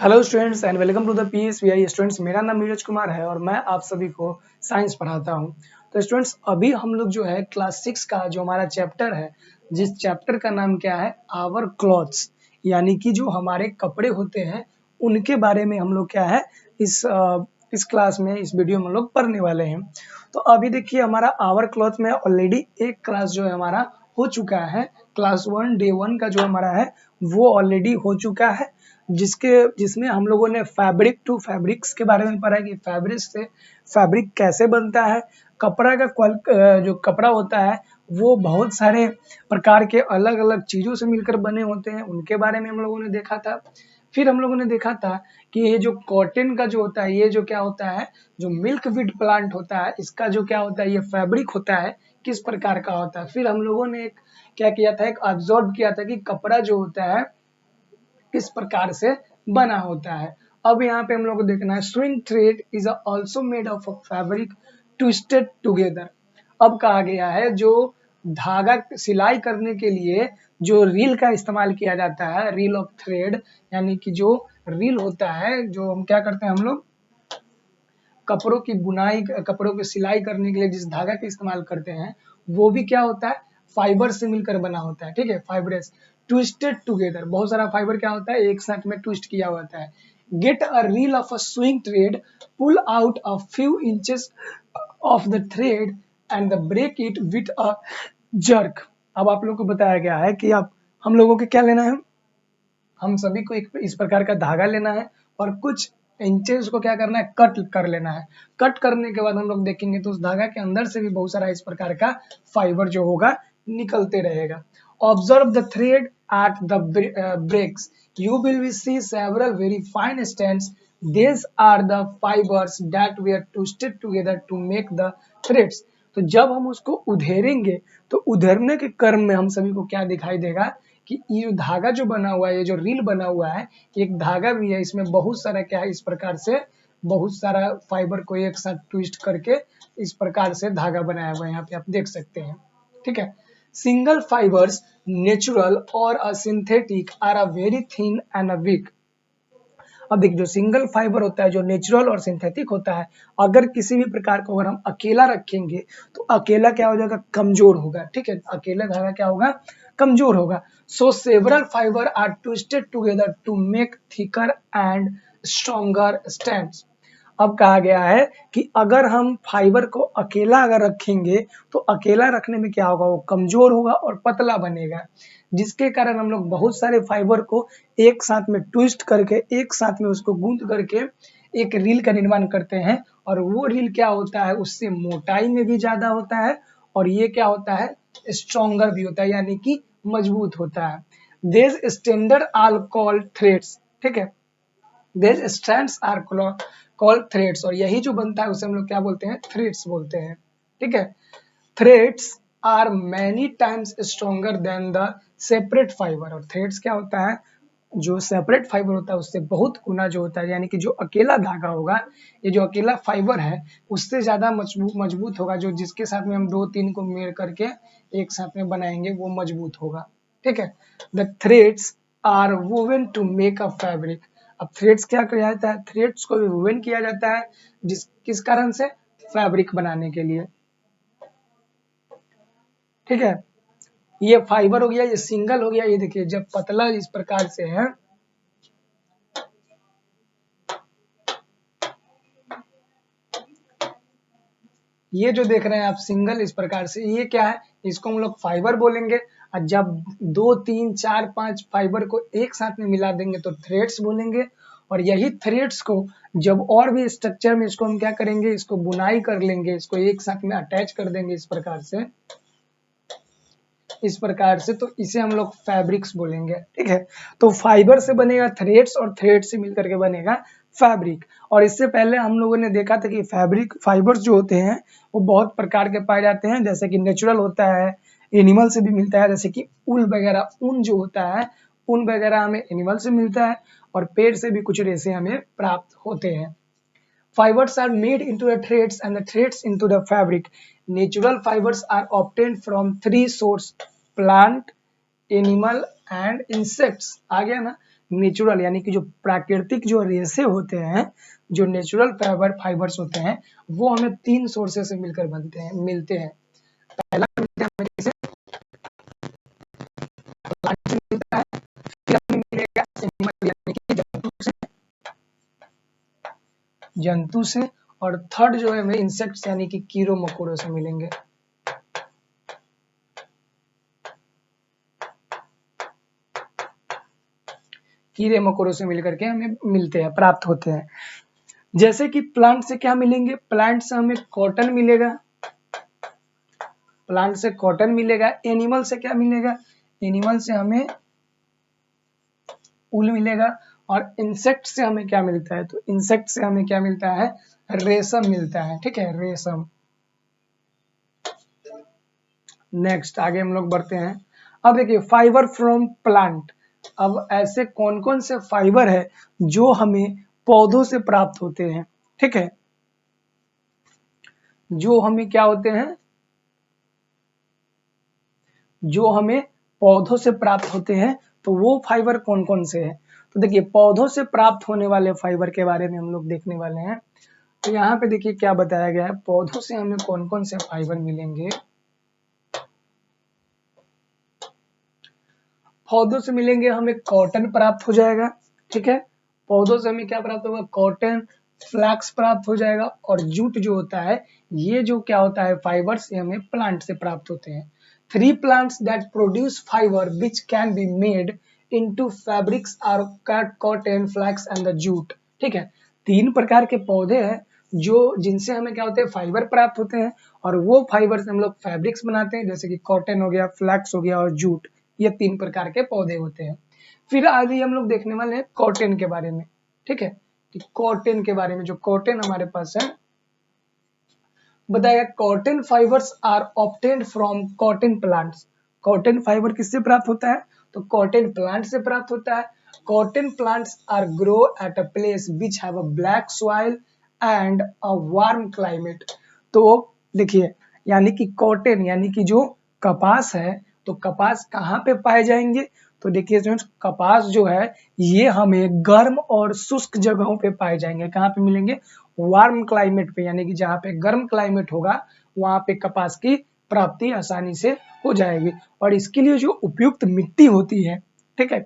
Hello students and welcome to the PSVI students. मेरा नाम नीरज कुमार है और मैं आप सभी को साइंस पढ़ाता हूं। तो स्टूडेंट्स अभी हम लोग जो है क्लास 6 का जो हमारा चैप्टर है, जिस चैप्टर का नाम क्या है, आवर क्लॉथ्स, यानी कि जो हमारे कपड़े होते हैं उनके बारे में हम लोग क्या है इस क्लास में, इस वीडियो में हम लोग पढ़ने वाले हैं। तो अभी देखिए हमारा आवर क्लॉथ में ऑलरेडी एक क्लास जो है हमारा हो चुका है। क्लास 1 डे 1 का जो हमारा है वो ऑलरेडी हो चुका है, जिसमें हम लोगों ने फैब्रिक टू फैब्रिक्स के बारे में पढ़ा कि फैब्रिक से फैब्रिक कैसे बनता है। कपड़ा का जो कपड़ा होता है वो बहुत सारे प्रकार के अलग अलग चीजों से मिलकर बने होते हैं, उनके बारे में हम लोगों ने देखा था। फिर हम लोगों ने देखा था कि ये जो कॉटन का जो होता है, ये जो क्या होता है, जो मिल्क वीड प्लांट होता है, इसका जो क्या होता है, ये फैब्रिक होता है, किस प्रकार का होता है। फिर हम लोगों ने क्या किया था, एक ऑब्जर्व किया था कि कपड़ा जो होता है किस प्रकार से बना होता है। अब यहाँ पे हम लोग को देखना है, swing thread is also made of fabric twisted together. अब कहा गया है जो धागा सिलाई करने के लिए जो रील का इस्तेमाल किया जाता है, रील ऑफ थ्रेड, यानी कि जो रील होता है, जो हम क्या करते हैं, हम लोग कपड़ों की बुनाई, कपड़ों की सिलाई करने के लिए जिस धागा का इस्तेमाल करते हैं वो भी क्या होता है, फाइबर से मिलकर बना होता है। ठीक है, फाइबरस ट्विस्टेड टुगेदर, बहुत सारा फाइबर क्या होता है, एक साथ में ट्विस्ट किया हुआ होता है। Get a reel of a sewing thread, pull out a few inches of the thread and break it with a jerk. अब आप लोग को बताया गया है कि आप हम लोगों को क्या लेना है, हम सभी को एक इस प्रकार का धागा लेना है और कुछ इंचेस को क्या करना है, कट कर लेना है। कट करने के बाद हम लोग देखेंगे तो उस धागा के अंदर से भी बहुत सारा इस प्रकार का फाइबर जो होगा निकलते रहेगा। Observe the thread at the breaks, you will see several very fine strands, these are the fibers that were twisted together to make the threads। तो जब हम उसको उधेरेंगे तो उधेरने के क्रम में हम सभी को क्या दिखाई देगा कि ये धागा जो बना हुआ है, ये जो रील बना हुआ है, एक धागा भी है, इसमें बहुत सारा क्या है, इस प्रकार से बहुत सारा फाइबर को एक साथ ट्विस्ट करके इस प्रकार से धागा बनाया हुआ है, यहाँ पे आप देख सकते हैं। ठीक है, सिंगल फाइबर्स नेचुरल और a synthetic are a very thin and a weak. अब देखिए जो सिंगल फाइबर होता है, जो नेचुरल और सिंथेटिक होता है, अगर किसी भी प्रकार को अगर हम अकेला रखेंगे तो अकेला क्या हो जाएगा, कमजोर होगा। ठीक है, अकेला धागा क्या होगा, कमजोर होगा। So several fibre are twisted together to make thicker and stronger strands. अब कहा गया है कि अगर हम फाइबर को अकेला अगर रखेंगे तो अकेला रखने में क्या होगा, वो कमजोर होगा और पतला बनेगा, जिसके कारण हम लोग बहुत सारे फाइबर को एक साथ में ट्विस्ट करके, एक साथ में उसको गूंथ करके एक रील का निर्माण करते हैं। और वो रील क्या होता है, उससे मोटाई में भी ज्यादा होता है और ये क्या होता है, स्ट्रॉन्गर भी होता है, यानी कि मजबूत होता है। This standard are called threads. ठीक है, this strands are called threads, और यही जो बनता है उसे हम लोग क्या बोलते हैं, थ्रेड्स बोलते हैं। ठीक है, threads are many times stronger than the separate fibre. और थ्रेड्स क्या होता है, जो सेपरेट फाइबर होता है उससे बहुत गुना जो होता है, यानी कि जो अकेला धागा होगा, ये जो अकेला फाइबर है उससे ज्यादा मजबूत होगा, जो जिसके साथ में हम दो तीन को मेल करके एक साथ में बनाएंगे वो मजबूत होगा। ठीक है, the threads are woven to make a fabric. अब थ्रेड्स क्या किया जाता है, थ्रेड्स को भी वोवन किया जाता है, जिस किस कारण से, फैब्रिक बनाने के लिए। ठीक है, ये फाइबर हो गया, ये सिंगल हो गया। ये देखिए जब पतला इस प्रकार से है, ये जो देख रहे हैं आप सिंगल इस प्रकार से, ये क्या है, इसको हम लोग फाइबर बोलेंगे। और जब दो तीन चार पांच फाइबर को एक साथ में मिला देंगे तो थ्रेड्स बोलेंगे। और यही थ्रेड्स को जब और भी स्ट्रक्चर में इसको हम क्या करेंगे, इसको बुनाई कर लेंगे, इसको एक साथ में अटैच कर देंगे इस प्रकार से, इस प्रकार से, तो इसे हम लोग फैब्रिक्स बोलेंगे। ठीक है, तो फाइबर से बनेगा थ्रेड्स और थ्रेड से मिलकर के बनेगा फैब्रिक। और इससे पहले हम लोगों ने देखा था कि फैब्रिक फाइबर्स जो होते हैं वो बहुत प्रकार के पाए जाते हैं, जैसे कि नेचुरल होता है, एनिमल से भी मिलता है, जैसे कि ऊल वगैरह, ऊन जो होता है, ऊन वगैरह हमें एनिमल से मिलता है, और पेड़ से भी कुछ रेशे हमें प्राप्त होते हैं। Fibers are made into the threads and the threads into the fabric. Natural fibers are obtained from three sources: plant, animal and insects। आ गया ना, नेचुरल यानी कि जो प्राकृतिक जो रेशे होते हैं, जो नेचुरल फाइबर्स होते हैं, वो हमें 3 सोर्सेस से मिलकर मिलते हैं। पहला मिलता है हमें किससे? प्लांट से मिलता है, फिर हमें मिलेगा एनिमल यानी कि जंतु से, और थर्ड जो है हमें इंसेक्ट्स यानी कि कीड़ों मकोड़ों से मिलेंगे। कीड़े मकोड़ों से मिलकर के हमें मिलते हैं, प्राप्त होते हैं। जैसे कि प्लांट से क्या मिलेंगे? प्लांट से हमें कॉटन मिलेगा, प्लांट से कॉटन मिलेगा। एनिमल से क्या मिलेगा? एनिमल से हमें ऊल मिलेगा। और इंसेक्ट से हमें क्या मिलता है? तो इंसेक्ट से हमें क्या मिलता है? रेशम मिलता है, ठीक है, रेशम। नेक्स्ट आगे हम लोग बढ़ते हैं। अब देखिए फाइबर फ्रॉम प्लांट। अब ऐसे कौन कौन से फाइबर है जो हमें पौधों से प्राप्त होते हैं, ठीक है, जो हमें क्या होते हैं, जो हमें पौधों से प्राप्त होते हैं, तो वो फाइबर कौन कौन से हैं? तो देखिए पौधों से प्राप्त होने वाले फाइबर के बारे में हम लोग देखने वाले हैं। तो यहाँ पे देखिए क्या बताया गया है, पौधों से हमें कौन कौन से फाइबर मिलेंगे। पौधों से मिलेंगे हमें कॉटन प्राप्त हो जाएगा, ठीक है, पौधों से हमें क्या प्राप्त होगा? कॉटन, फ्लैक्स प्राप्त हो जाएगा। और जूट जो होता है, ये जो क्या होता है फाइबर्स, ये हमें प्लांट से प्राप्त होते हैं। 3 plants that produce fiber which can be made into fabrics are cotton, flax and the jute, ठीक है, 3 प्रकार के पौधे हैं जो जिनसे हमें क्या होते हैं? फाइबर प्राप्त होते हैं, और वो फाइबर से हम लोग फैब्रिक्स बनाते हैं, जैसे कि कॉटन हो गया, फ्लैक्स हो गया और जूट। ये 3 प्रकार के पौधे होते हैं। फिर आगे हम लोग देखने वाले हैं कॉटन के बारे में, ठीक है, कि कॉटन के बारे में, जो कॉटन हमारे पास है, बताया cotton fibres are obtained from cotton plants. Cotton fibre किससे प्राप्त होता है? तो कॉटन प्लांट से प्राप्त होता है। Cotton plants are grow at a place which have a black soil and a warm climate. तो देखिए यानी कि कॉटन यानी कि जो कपास है, तो कपास कहाँ पे पाए जाएंगे? तो देखिए फ्रेंड्स, कपास जो है ये हमें गर्म और शुष्क जगहों पे पाए जाएंगे। कहाँ पे मिलेंगे? वार्म क्लाइमेट पे, यानी कि जहाँ पे गर्म क्लाइमेट होगा वहां पे कपास की प्राप्ति आसानी से हो जाएगी। और इसके लिए जो उपयुक्त मिट्टी होती है, ठीक है,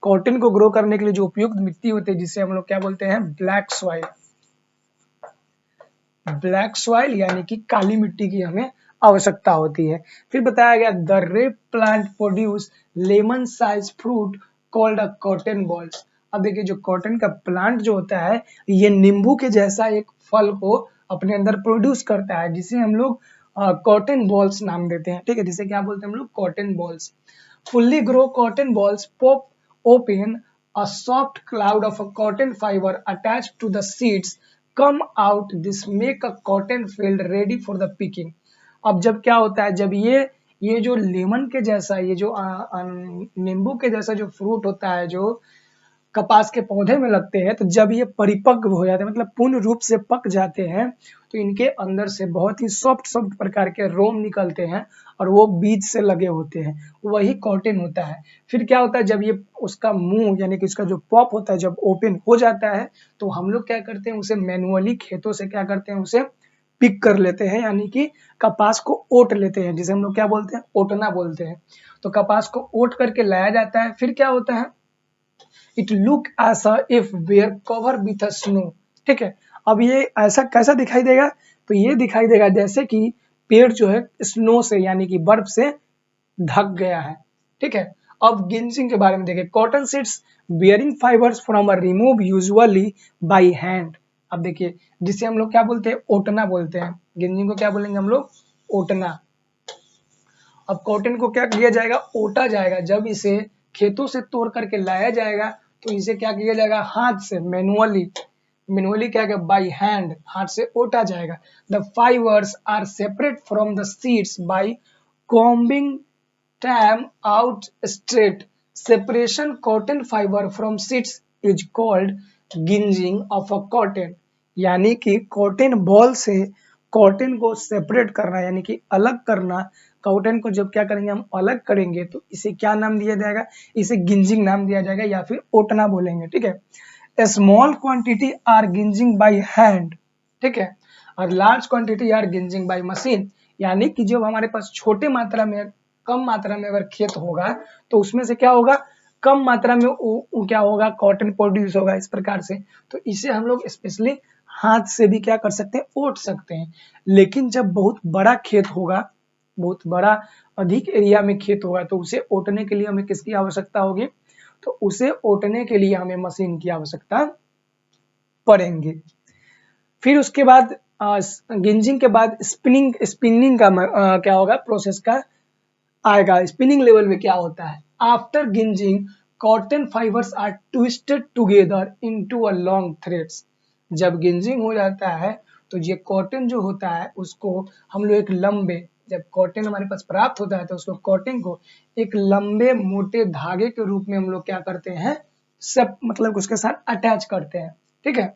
कॉटन को ग्रो करने के लिए जो उपयुक्त मिट्टी होती है, जिसे हम लोग क्या बोलते हैं? Black soil. ब्लैक सॉइल यानी कि काली मिट्टी की हमें आवश्यकता होती है। फिर बताया गया the rape plant produce lemon size fruit called a cotton balls. अब देखिए जो कॉटन का प्लांट जो होता है, ये नींबू के जैसा एक फल को अपने अंदर प्रोड्यूस करता है, जिसे हम लोग कॉटन बॉल्स नाम देते हैं, ठीक है, जिसे क्या बोलते हैं हम लोग? Cotton balls. Fully grow cotton balls pop open a soft cloud of a cotton fiber attached to the seeds come out. This make a cotton field ready for the picking. अब जब क्या होता है, जब ये जो लेमन के जैसा, ये जो नींबू के जैसा जो फ्रूट होता है, जो कपास के पौधे में लगते हैं, तो जब ये परिपक्व हो जाते हैं, मतलब पूर्ण रूप से पक जाते हैं, तो इनके अंदर से बहुत ही सॉफ्ट सॉफ्ट प्रकार के रोम निकलते हैं, और वो बीज से लगे होते हैं, वही कॉटन होता है। फिर क्या होता है, जब ये उसका मुंह यानी कि उसका जो पॉप होता है जब ओपन हो जाता है, तो हम लोग क्या करते हैं? उसे मैनुअली खेतों से क्या करते हैं? उसे पिक कर लेते हैं, यानी कि कपास को ओट लेते हैं, जिसे हम लोग क्या बोलते हैं? ओटना बोलते हैं। तो कपास को ओट करके लाया जाता है। फिर क्या होता है? It look as if were cover with a snow, ठीक है। अब ये ऐसा कैसा दिखाई देगा? तो ये दिखाई देगा जैसे कि पेड़ जो है स्नो से यानी कि बर्फ से ढक गया है, ठीक है। अब गिंजिंग के बारे में देखिए, cotton seeds bearing fibres from a remove usually by hand. अब देखिए जिसे हम लोग क्या बोलते हैं? ओटना बोलते हैं। गिंजिंग को क्या बोलेंगे हम लोग? ओटना। अब कॉटन को क्या किया जाएगा? ओटा जाएगा। जब इसे खेतों से तोड़ करके लाया जाएगा, तो इसे क्या किया जाएगा? हाथ से मैनुअली क्या क्या? बाय हैंड, हाथ से ओटा जाएगा। The fibres are separate from the seeds by combing them out straight. Separation cotton fiber from seeds is called ginghing of a cotton. यानी कि कॉटन बॉल से कॉटन को सेपरेट करना यानी कि अलग करना, कॉटन को जब क्या करेंगे हम अलग करेंगे तो इसे क्या नाम दिया जाएगा, इसे गिंजिंग नाम दिया जाएगा या फिर ओटना बोलेंगे, ठीक है। A small quantity are ginning by hand, ठीक है, और large quantity are ginning by machine, यानी कि जब हमारे पास छोटे मात्रा में, कम मात्रा में अगर खेत होगा तो उसमें से क्या होगा, कम मात्रा में क्या होगा, कॉटन प्रोड्यूस होगा इस प्रकार से। तो इसे हम लोग स्पेशली हाथ से भी क्या कर सकते हैं, ओट सकते हैं। लेकिन जब बहुत बड़ा खेत होगा, बहुत बड़ा अधिक एरिया में खेत होगा तो उसे ओटने के लिए हमें किसकी आवश्यकता होगी, तो उसे ओटने के लिए हमें मशीन की आवश्यकता पड़ेंगे। फिर उसके बाद गिंजिंग के बाद स्पिनिंग, स्पिनिंग का क्या होगा, प्रोसेस का आएगा। स्पिनिंग लेवल में क्या होता है, after ginning cotton fibres are twisted together into a long threads. जब गिंजिंग हो जाता है तो ये कॉटन जो होता है उसको हम लोग एक लंबे, जब कॉटन हमारे पास प्राप्त होता है तो उसको कॉटन को एक लंबे मोटे धागे के रूप में हम लोग क्या करते हैं, सब मतलब उसके साथ अटैच करते हैं, ठीक है।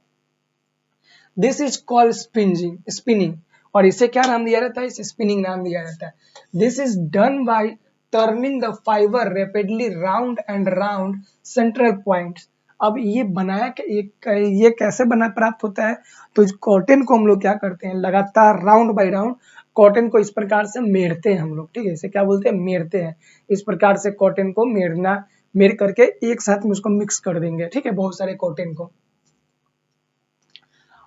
This is called spinning, spinning, और इसे क्या नाम दिया जाता है, इसे स्पिनिंग नाम दिया जाता है। This is done bye turning the fibre rapidly round and round central points. अब ये बनाया ये कैसे बना प्राप्त होता है, तो इस कॉटन को हम लोग क्या करते हैं, लगातार राउंड बाय राउंड कॉटन को इस प्रकार से मेढ़ते हैं हम लोग, ठीक है, इसे क्या बोलते हैं, मेढ़ते हैं। इस प्रकार से कॉटन को मेढ़ना, मेढ़ करके एक साथ में उसको मिक्स कर देंगे, ठीक है, बहुत सारे कॉटन को।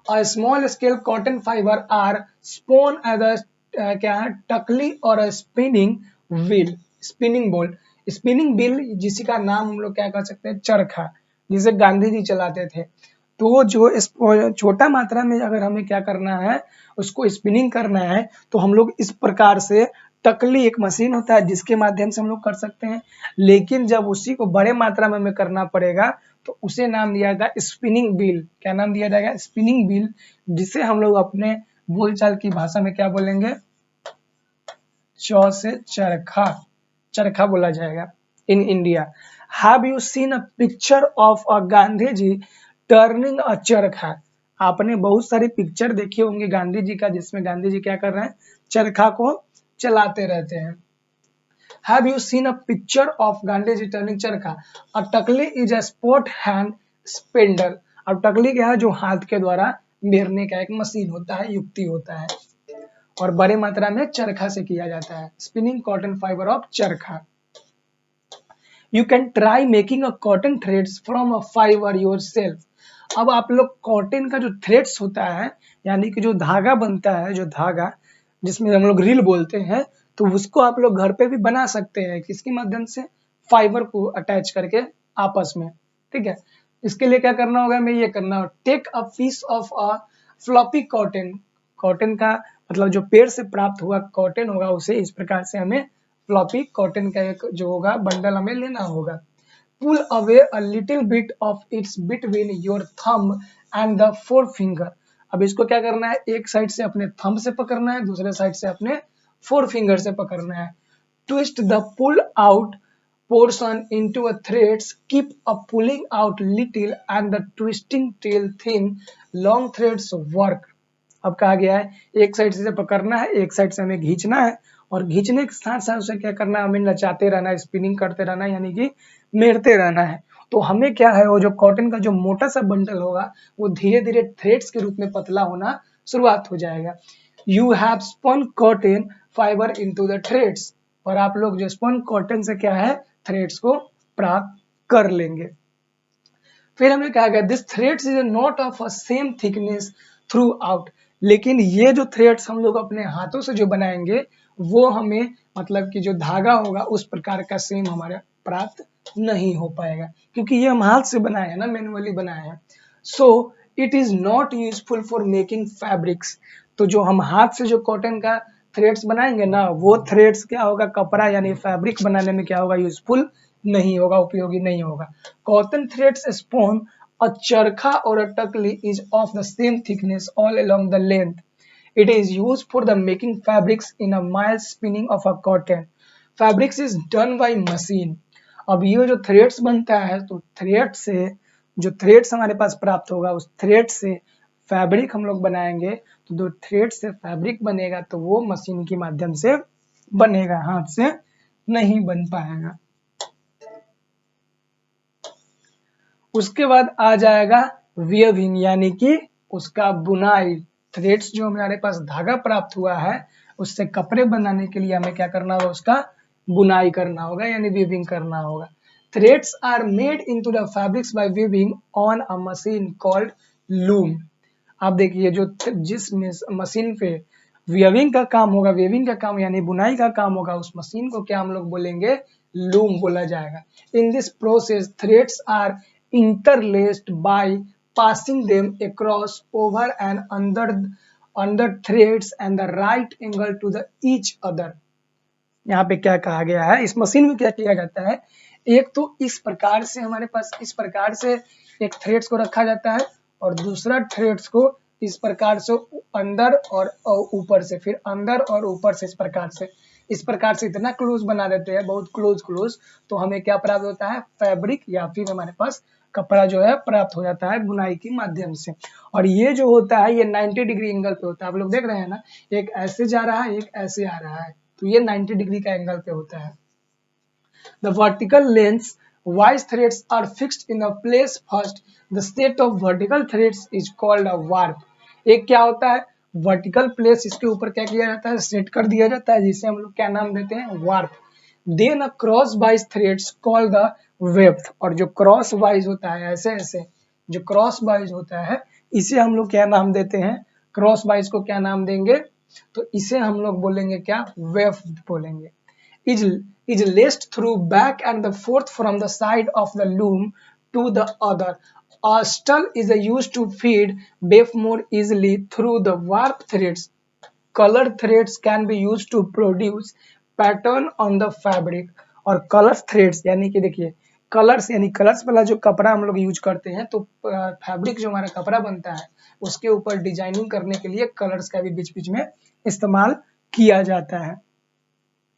A small scale cotton fiber are spun as a क्या है, टकली और स्पिनिंग व्हील, स्पिनिंग बोल, स्पिनिंग व्हील जिसका नाम हम लोग क्या कर सकते हैं, चरखा, जिसे गांधी जी चलाते थे। तो जो छोटा मात्रा में अगर हमें क्या करना है, उसको स्पिनिंग करना है तो हम लोग इस प्रकार से, टकली एक मशीन होता है जिसके माध्यम से हम लोग कर सकते हैं। लेकिन जब उसी को बड़े मात्रा में हमें करना पड़ेगा तो उसे नाम दिया जाएगा स्पिनिंग व्हील। क्या नाम दिया जाएगा, स्पिनिंग व्हील, जिसे हम लोग अपने बोलचाल की भाषा में क्या बोलेंगे, चौ से चरखा, चरखा बोला जाएगा in India. Have you seen a picture of a Gandhi ji turning a charkha. आपने बहुत सारी पिक्चर देखी होंगी गांधी जी का, जिसमें गांधी जी क्या कर रहे हैं, चरखा को चलाते रहते हैं। Have you seen a picture of Gandhi ji turning चरखा? A टकली is a sport hand spindle। अब टकली क्या है, जो हाथ के द्वारा मेढ़ने का एक मशीन होता है, युक्ति होता है, और बड़े मात्रा में चरखा से किया जाता है। स्पिनिंग कॉटन फाइबर ऑफ चरखा। You can try making a cotton threads from a fiber yourself। अब आप लोग कॉटन का जो थ्रेड्स होता है, यानी कि जो धागा बनता है, जो धागा जिसमें हम लोग रील बोलते हैं, तो उसको आप लोग घर पे भी बना सकते हैं, किसके माध्यम से, फाइबर को अटैच करके आपस में, ठीक है। इसके लिए क्या करना होगा, हमें ये करना होगा, take a piece of a floppy cotton, cotton का मतलब जो पेड़ से प्राप्त हुआ कॉटन होगा उसे इस प्रकार से हमें फ्लॉपी कॉटन का एक जो होगा बंडल हमें लेना होगा। Pull away a little bit of its between your thumb and the forefinger. अब इसको क्या करना है, एक साइड से अपने थंब से पकड़ना है, दूसरे साइड से अपने फोर फिंगर से पकड़ना है। Twist the pull out portion into a threads, keep a pulling out little and the twisting till thin, long threads work। अब कहा गया है एक साइड से पकड़ना है, एक साइड से हमें खींचना है, और खींचने के साथ साथ उसे क्या करना है, हमें नचाते रहना है, स्पिनिंग करते रहना है, यानी कि मेढ़ते रहना है। तो हमें क्या है, वो जो कॉटन का जो मोटा सा बंडल होगा वो धीरे धीरे थ्रेड्स के रूप में पतला होना शुरुआत हो जाएगा। You have spun cotton fibre into the threads, और आप लोग जो स्पन कॉटन से क्या है, थ्रेड्स को प्राप्त कर लेंगे। फिर हमें कहा गया this threads is not of a same thickness through out. लेकिन ये जो थ्रेड्स हम लोग अपने हाथों से जो बनाएंगे वो हमें मतलब कि जो धागा होगा उस प्रकार का सेम हमारा प्राप्त नहीं हो पाएगा, क्योंकि ये हम हाथ से बनाए हैं ना, मैनुअली बनाए हैं। So it is not useful for making fabrics. तो जो हम हाथ से जो कॉटन का थ्रेड्स बनाएंगे ना, वो थ्रेड्स क्या होगा, कपड़ा यानी फैब्रिक बनाने में क्या होगा, यूजफुल नहीं होगा, उपयोगी नहीं होगा। Cotton threads spoon a charkha और a takli is of the same thickness all along the length. It is used for the making fabrics in a mild spinning of a cotton. Fabrics is done by machine. अब ये जो threads बनता है तो thread से, जो threads हमारे पास प्राप्त होगा उस थ्रेड से फैब्रिक हम लोग बनाएंगे तो जो थ्रेड से फैब्रिक बनेगा तो वो मशीन के माध्यम से बनेगा, हाथ से नहीं बन पाएगा। उसके बाद आ जाएगा वीविंग, यानी कि उसका बुनाई। थ्रेड्स जो हमारे पास धागा प्राप्त हुआ है उससे कपड़े बनाने के लिए हमें क्या करना होगा, उसका बुनाई करना होगा, यानी वीविंग करना होगा। Threads are made into the fabrics by weaving on a machine called loom. आप देखिए जो जिस मशीन पे वीविंग का काम होगा, वीविंग का काम यानी बुनाई का काम होगा, उस मशीन को क्या हम लोग बोलेंगे, लूम बोला जाएगा। In this process threads are interlaced by passing them across, over and under threads and the right angle to the each other। यहाँ पे क्या कहा गया है, इस मशीन में क्या किया जाता है, एक तो इस प्रकार से हमारे पास इस प्रकार से एक थ्रेड्स को रखा जाता है और दूसरा थ्रेड्स को इस प्रकार से अंदर और ऊपर से, फिर अंदर और ऊपर से इस प्रकार से इतना क्लोज बना देते हैं, बहुत क्लोज, तो हमें क्या प्राप्त होता है, फैब्रिक, या फिर हमारे पास कपड़ा जो है प्राप्त हो जाता है बुनाई के माध्यम से। और ये जो होता है ये 90 डिग्री एंगल पे होता है, आप लोग देख रहे हैं ना, एक ऐसे जा रहा है, एक ऐसे आ रहा है, तो ये 90 डिग्री का एंगल पे होता है। The vertical lengths wise threads are fixed in a place first. The state of vertical threads is called a warp. एक क्या होता है, वर्टिकल प्लेस, इसके ऊपर क्या किया जाता है, सेट कर दिया जाता है, जिसे हम लोग क्या नाम देते हैं, warp. Then a crosswise threads called the weft. और जो क्रॉस वाइज होता है, ऐसे जो क्रॉस वाइज होता है, इसे हम लोग क्या नाम देते हैं, क्रॉस वाइज को क्या नाम देंगे, तो इसे हम लोग बोलेंगे क्या, वेफ्ट बोलेंगे। is laced through back and the forth from the side of the loom to the other. A stall is used to feed weft more easily through the warp threads. Colored threads can be used to produce pattern on the fabric. और colour threads यानी कि देखिए colours, यानी colours वाला जो कपड़ा हम लोग यूज करते हैं, तो फैब्रिक जो हमारा कपड़ा बनता है उसके ऊपर डिजाइनिंग करने के लिए कलर्स का भी बीच बीच में इस्तेमाल किया जाता है।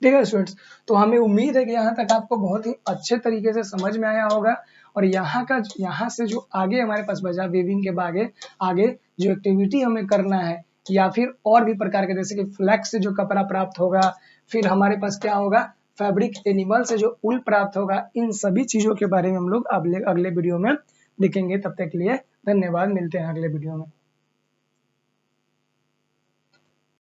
ठीक है स्टूडेंट्स, तो हमें उम्मीद है कि यहाँ तक आपको बहुत ही अच्छे तरीके से समझ में आया होगा। और यहाँ से जो आगे हमारे पास बचा वीविंग के आगे जो एक्टिविटी हमें करना है, या फिर और भी प्रकार के, जैसे कि फ्लैक्स से जो कपड़ा प्राप्त होगा, फिर हमारे पास क्या होगा, फैब्रिक एनिमल से जो ऊल प्राप्त होगा, इन सभी चीजों के बारे में हम लोग अगले वीडियो में देखेंगे। तब तक के लिए धन्यवाद, मिलते हैं अगले वीडियो में।